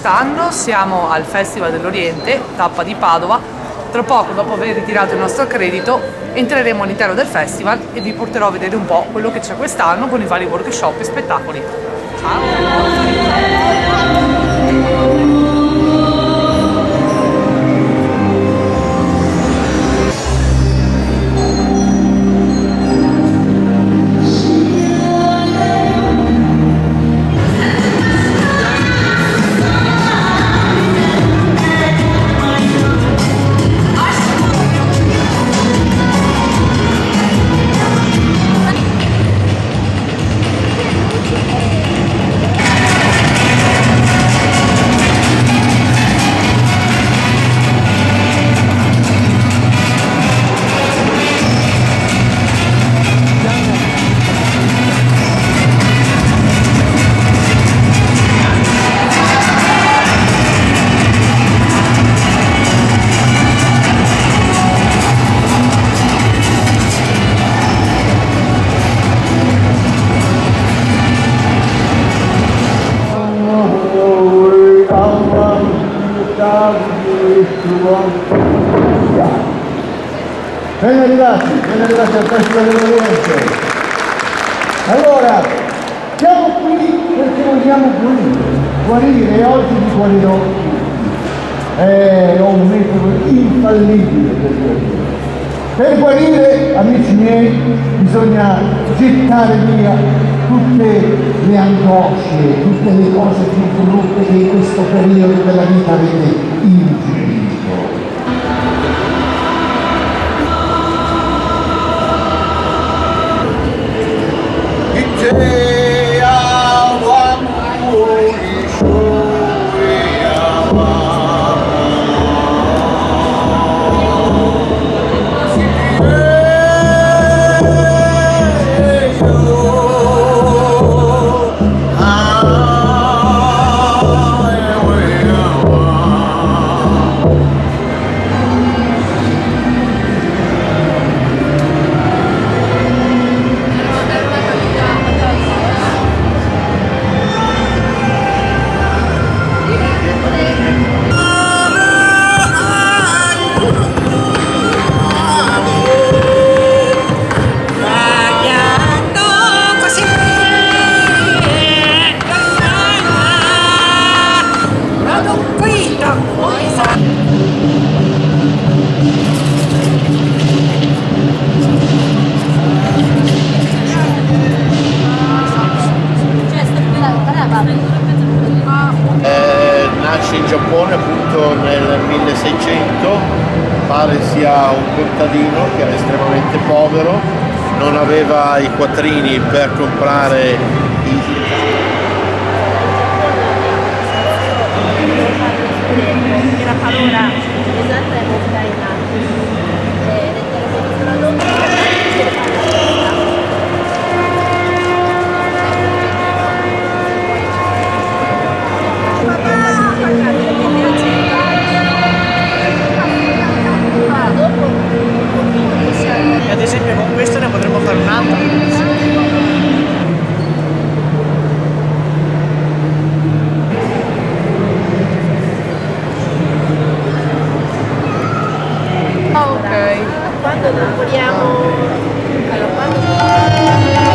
quest'anno siamo al Festival dell'Oriente, tappa di Padova. Tra poco, dopo aver ritirato il nostro accredito, entreremo all'interno del festival e vi porterò a vedere un po' quello che c'è quest'anno con i vari workshop e spettacoli. Ciao! Ben arrivati al Festival dell'Oriente. Allora, siamo qui perché vogliamo guarire e oggi vi guarirò. Ho un metodo infallibile per guarire. Per guarire, amici miei, bisogna gettare via tutte le angosce, tutte le cose più brutte che in questo periodo della vita avete ingerito. Nasce in Giappone appunto nel 1600, pare sia un contadino che era estremamente povero, non aveva i quattrini per comprare i... Era paura esatta e molta in Ad esempio con questo ne potremmo fare un'altra. quando non vogliamo, allora, quando